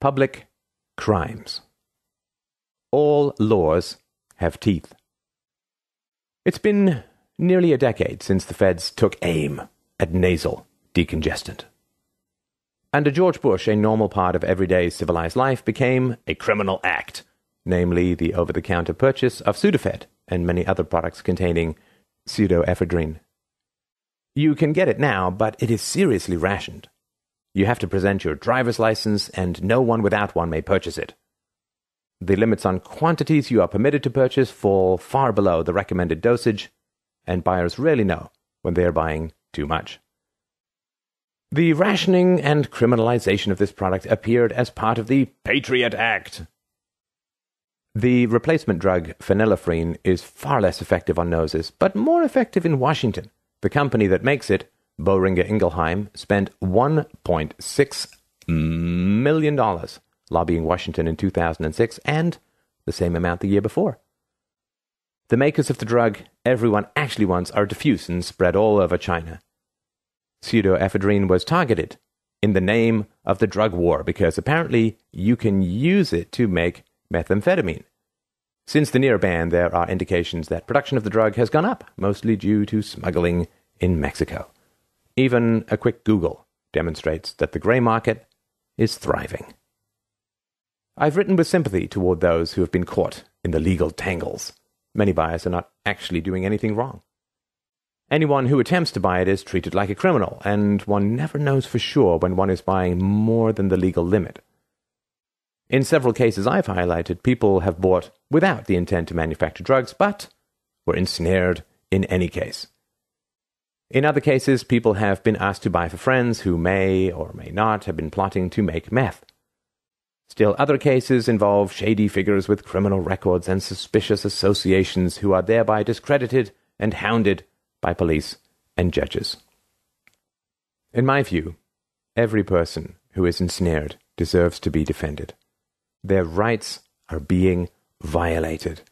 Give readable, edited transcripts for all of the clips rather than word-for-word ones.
Public crimes. All laws have teeth. It's been nearly a decade since the feds took aim at nasal decongestant. Under George Bush, a normal part of everyday civilized life became a criminal act, namely the over-the-counter purchase of Sudafed and many other products containing pseudoephedrine. You can get it now, but it is seriously rationed. You have to present your driver's license, and no one without one may purchase it. The limits on quantities you are permitted to purchase fall far below the recommended dosage, and buyers rarely know when they are buying too much. The rationing and criminalization of this product appeared as part of the Patriot Act. The replacement drug phenylephrine is far less effective on noses, but more effective in Washington. The company that makes it, Boehringer Ingelheim, spent $1.6 million lobbying Washington in 2006, and the same amount the year before. The makers of the drug everyone actually wants are diffuse and spread all over China. Pseudoephedrine was targeted in the name of the drug war because apparently you can use it to make methamphetamine. Since the near ban, there are indications that production of the drug has gone up, mostly due to smuggling in Mexico. Even a quick Google demonstrates that the gray market is thriving. I've written with sympathy toward those who have been caught in the legal tangles. Many buyers are not actually doing anything wrong. Anyone who attempts to buy it is treated like a criminal, and one never knows for sure when one is buying more than the legal limit. In several cases I've highlighted, people have bought without the intent to manufacture drugs, but were ensnared in any case. In other cases, people have been asked to buy for friends who may or may not have been plotting to make meth. Still other cases involve shady figures with criminal records and suspicious associations who are thereby discredited and hounded by police and judges. In my view, every person who is ensnared deserves to be defended. Their rights are being violated.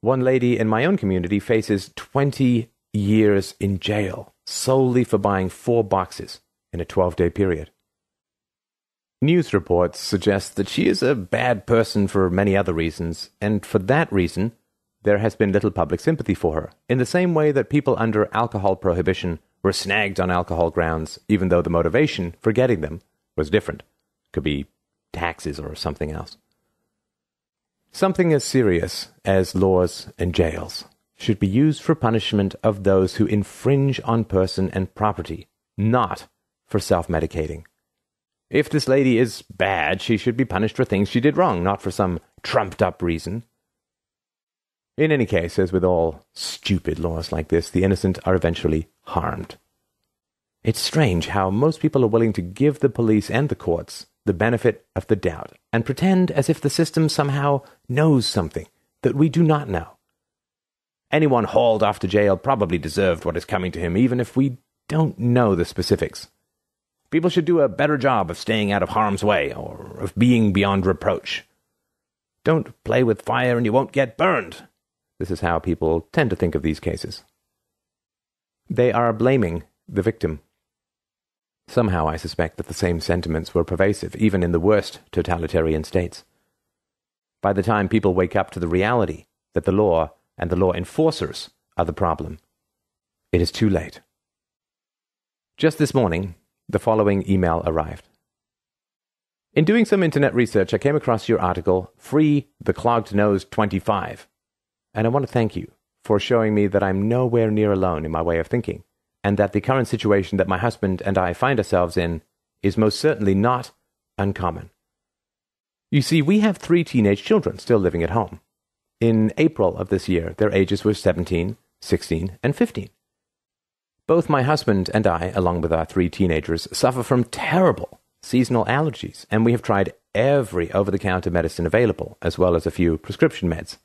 One lady in my own community faces 20 years in jail solely for buying 4 boxes in a 12-day period. News reports suggest that she is a bad person for many other reasons, and for that reason, there has been little public sympathy for her, in the same way that people under alcohol prohibition were snagged on alcohol grounds, even though the motivation for getting them was different. Could be taxes or something else. Something as serious as laws and jails should be used for punishment of those who infringe on person and property, not for self-medicating. If this lady is bad, she should be punished for things she did wrong, not for some trumped-up reason. In any case, as with all stupid laws like this, the innocent are eventually harmed. It's strange how most people are willing to give the police and the courts the benefit of the doubt and pretend as if the system somehow knows something that we do not know. Anyone hauled off to jail probably deserved what is coming to him, even if we don't know the specifics. People should do a better job of staying out of harm's way, or of being beyond reproach. Don't play with fire and you won't get burned. This is how people tend to think of these cases. They are blaming the victim. Somehow I suspect that the same sentiments were pervasive, even in the worst totalitarian states. By the time people wake up to the reality that the law and the law enforcers are the problem, it is too late. Just this morning, the following email arrived. In doing some internet research, I came across your article, Free the Clogged Nose 25, and I want to thank you for showing me that I'm nowhere near alone in my way of thinking, and that the current situation that my husband and I find ourselves in is most certainly not uncommon. You see, we have 3 teenage children still living at home. In April of this year, their ages were 17, 16, and 15. Both my husband and I, along with our 3 teenagers, suffer from terrible seasonal allergies, and we have tried every over-the-counter medicine available, as well as a few prescription meds.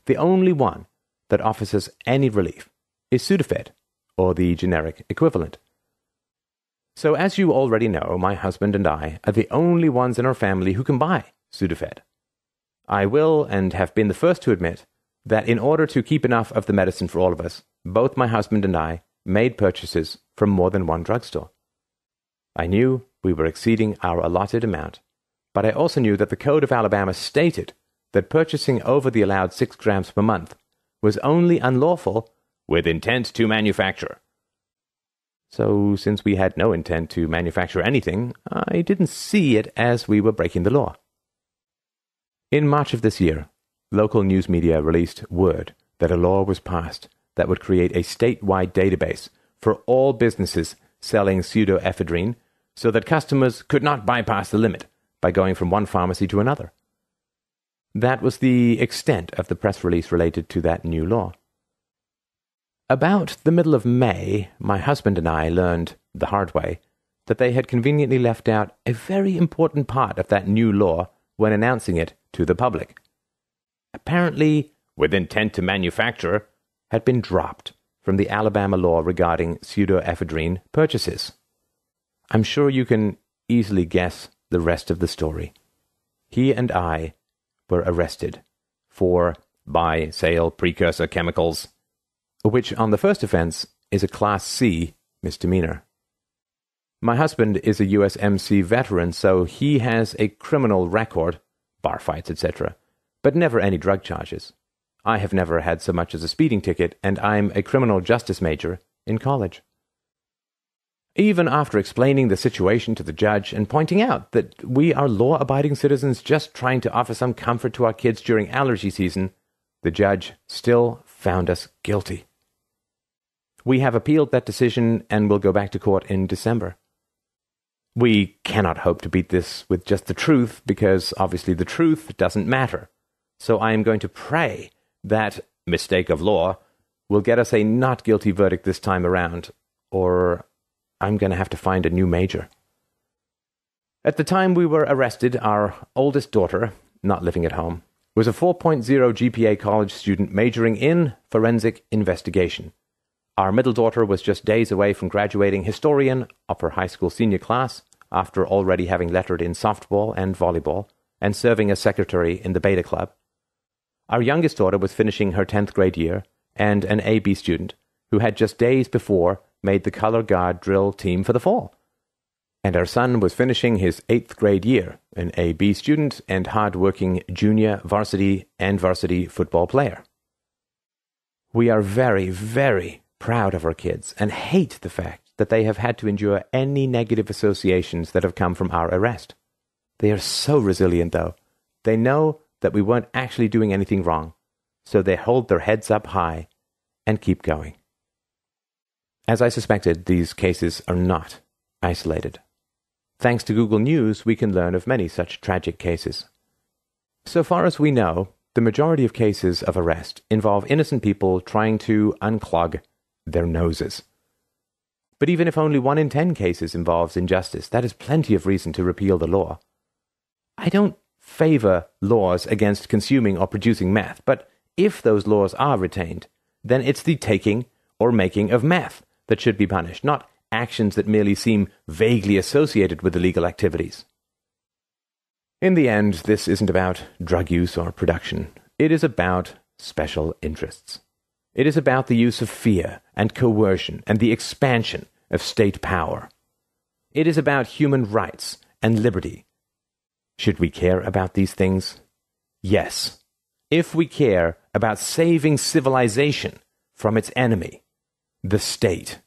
The only one that offers us any relief is Sudafed, or the generic equivalent. So as you already know, my husband and I are the only ones in our family who can buy Sudafed. I will and have been the first to admit that in order to keep enough of the medicine for all of us, both my husband and I made purchases from more than one drugstore. I knew we were exceeding our allotted amount, but I also knew that the Code of Alabama stated that purchasing over the allowed 6 grams per month was only unlawful with intent to manufacture. So, since we had no intent to manufacture anything, I didn't see it as we were breaking the law. In March of this year, local news media released word that a law was passed that would create a statewide database for all businesses selling pseudoephedrine so that customers could not bypass the limit by going from one pharmacy to another. That was the extent of the press release related to that new law. About the middle of May, my husband and I learned, the hard way, that they had conveniently left out a very important part of that new law when announcing it to the public. Apparently, with intent to manufacture, had been dropped from the Alabama law regarding pseudoephedrine purchases. I'm sure you can easily guess the rest of the story. He and I were arrested for buy, sale, precursor chemicals, which on the first offense is a Class C misdemeanor. My husband is a USMC veteran, so he has a criminal record, bar fights, etc., but never any drug charges. I have never had so much as a speeding ticket, and I'm a criminal justice major in college. Even after explaining the situation to the judge and pointing out that we are law-abiding citizens just trying to offer some comfort to our kids during allergy season, the judge still found us guilty. We have appealed that decision and will go back to court in December. We cannot hope to beat this with just the truth, because obviously the truth doesn't matter. So I am going to pray that mistake of law will get us a not guilty verdict this time around, or I'm going to have to find a new major. At the time we were arrested, our oldest daughter, not living at home, was a 4.0 GPA college student majoring in forensic investigation. Our middle daughter was just days away from graduating historian of her high school senior class after already having lettered in softball and volleyball and serving as secretary in the Beta Club. Our youngest daughter was finishing her 10th grade year and an AB student who had just days before made the color guard drill team for the fall. And our son was finishing his 8th grade year, an AB student and hard-working junior varsity and varsity football player. We are very, very proud of our kids and hate the fact that they have had to endure any negative associations that have come from our arrest. They are so resilient, though. They know that we weren't actually doing anything wrong, so they hold their heads up high and keep going. As I suspected, these cases are not isolated. Thanks to Google News, we can learn of many such tragic cases. So far as we know, the majority of cases of arrest involve innocent people trying to unclog their noses. But even if only 1 in 10 cases involves injustice, that is plenty of reason to repeal the law. I don't favor laws against consuming or producing meth, but if those laws are retained, then it's the taking or making of meth that should be punished, not actions that merely seem vaguely associated with illegal activities. In the end, this isn't about drug use or production. It is about special interests. It is about the use of fear and coercion and the expansion of state power. It is about human rights and liberty. Should we care about these things? Yes. If we care about saving civilization from its enemy, the state.